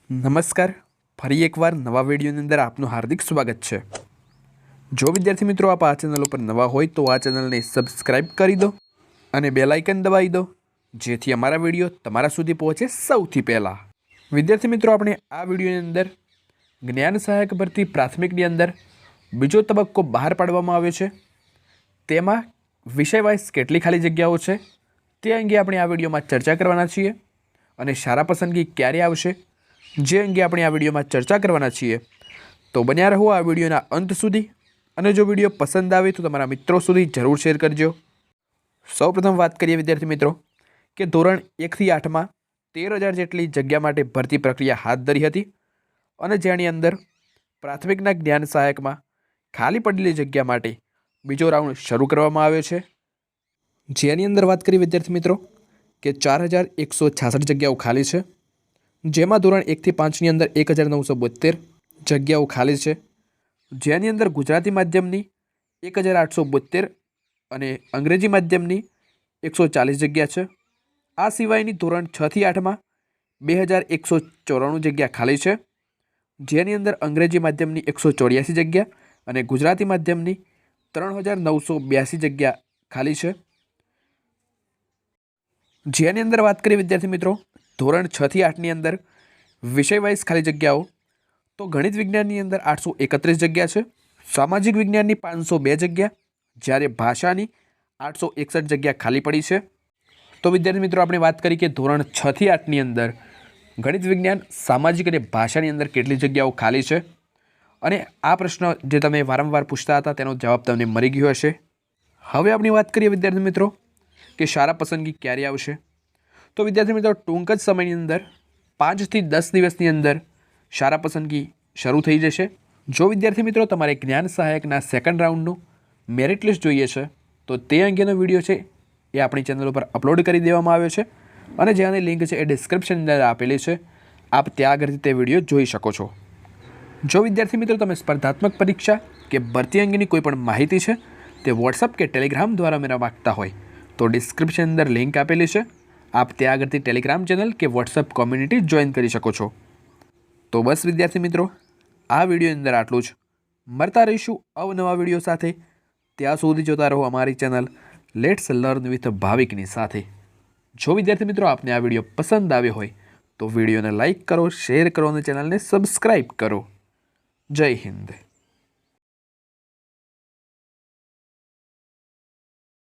નમસ્કાર, ફરી એકવાર નવા વિડીયોની અંદર આપનું હાર્દિક સ્વાગત છે। જો વિદ્યાર્થી મિત્રો આપ આ ચેનલ ઉપર નવા હોય તો આ ચેનલને સબસ્ક્રાઇબ કરી દો અને બેલ આઇકન દબાવી દો, જેથી અમારા વિડીયો તમારા સુધી પહોંચે સૌથી પહેલાં। વિદ્યાર્થી મિત્રો, આપણે આ વિડીયોની અંદર જ્ઞાન સહાયક ભરતી પ્રાથમિકની અંદર બીજો તબક્કો બહાર પાડવામાં આવ્યો છે। તેમાં વિષય વાઇઝ કેટલી ખાલી જગ્યાઓ છે તે અંગે આપણે આ વિડીયોમાં ચર્ચા કરવાના છીએ અને શાળા પસંદગી ક્યારે આવશે જે અંગે આપણે આ વિડીયોમાં ચર્ચા કરવાના છીએ। તો બન્યા રહો આ વિડીયોના અંત સુધી અને જો વિડીયો પસંદ આવે તો તમારા મિત્રો સુધી જરૂર શેર કરજો। સૌપ્રથમ વાત કરીએ વિદ્યાર્થી મિત્રો કે ધોરણ 1 થી 8માં 13,000 જેટલી જગ્યા માટે ભરતી પ્રક્રિયા હાથ ધરી હતી અને જેની અંદર પ્રાથમિકના જ્ઞાન સહાયકમાં ખાલી પડેલી જગ્યા માટે બીજો રાઉન્ડ શરૂ કરવામાં આવ્યો છે, જેની અંદર વાત કરીએ વિદ્યાર્થી મિત્રો કે 4,166 જગ્યાઓ ખાલી છે, જેમાં ધોરણ 1 થી 5ની અંદર 1,972 જગ્યાઓ ખાલી છે, જેની અંદર ગુજરાતી માધ્યમની 1,872 અને અંગ્રેજી માધ્યમની 140 જગ્યા છે। આ સિવાયની ધોરણ 6 થી 8માં 2,194 જગ્યા ખાલી છે, જેની અંદર અંગ્રેજી માધ્યમની 184 જગ્યા અને ગુજરાતી માધ્યમની 3,982 જગ્યા ખાલી છે। જેની અંદર વાત કરીએ વિદ્યાર્થી મિત્રો ધોરણ 6 થી 8ની અંદર વિષય વાઇઝ ખાલી જગ્યાઓ તો ગણિત વિજ્ઞાનની અંદર 831 જગ્યા છે, સામાજિક વિજ્ઞાનની 502 જગ્યા, જ્યારે ભાષાની 861 જગ્યા ખાલી પડી છે। તો વિદ્યાર્થી મિત્રો આપણે વાત કરી કે ધોરણ 6 થી 8ની અંદર ગણિત વિજ્ઞાન, સામાજિક અને ભાષાની અંદર કેટલી જગ્યાઓ ખાલી છે અને આ પ્રશ્ન જે તમે વારંવાર પૂછતા હતા તેનો જવાબ તમને મળી ગયો હશે। હવે આપણી વાત કરીએ વિદ્યાર્થી મિત્રો કે શાળા પસંદગી ક્યારે આવશે। તો વિદ્યાર્થી મિત્રો ટૂંક જ સમયની અંદર 5 થી 10 દિવસની અંદર શાળા પસંદગી શરૂ થઈ જશે। જો વિદ્યાર્થી મિત્રો તમારે જ્ઞાન સહાયકના સેકન્ડ રાઉન્ડનું મેરિટ લિસ્ટ જોઈએ છે તો તે અંગેનો વિડીયો છે એ આપણી ચેનલ ઉપર અપલોડ કરી દેવામાં આવ્યો છે અને જેની લિંક છે એ ડિસ્ક્રિપ્શન અંદર આપેલી છે, આપ ત્યાં આગળથી તે વિડીયો જોઈ શકો છો। જો વિદ્યાર્થી મિત્રો તમે સ્પર્ધાત્મક પરીક્ષા કે ભરતી અંગેની કોઈ પણ માહિતી છે તે વોટ્સઅપ કે ટેલિગ્રામ દ્વારા મેળવવા માગતા હોય તો ડિસ્ક્રિપ્શન અંદર લિંક આપેલી છે, આપ ત્યાં આગળથી ટેલિગ્રામ ચેનલ કે વોટ્સઅપ કોમ્યુનિટી જોઈન કરી શકો છો। તો બસ વિદ્યાર્થી મિત્રો આ વિડીયોની અંદર આટલું જ, મળતા રહીશું અવનવા વિડીયો સાથે, ત્યાં સુધી જોતા રહો અમારી ચેનલ લેટ્સ લર્ન વિથ ભાવિકની સાથે। જો વિદ્યાર્થી મિત્રો આપને આ વિડીયો પસંદ આવ્યો હોય તો વિડીયોને લાઇક કરો, શેર કરો અને ચેનલને સબસ્ક્રાઈબ કરો। જય હિન્દ।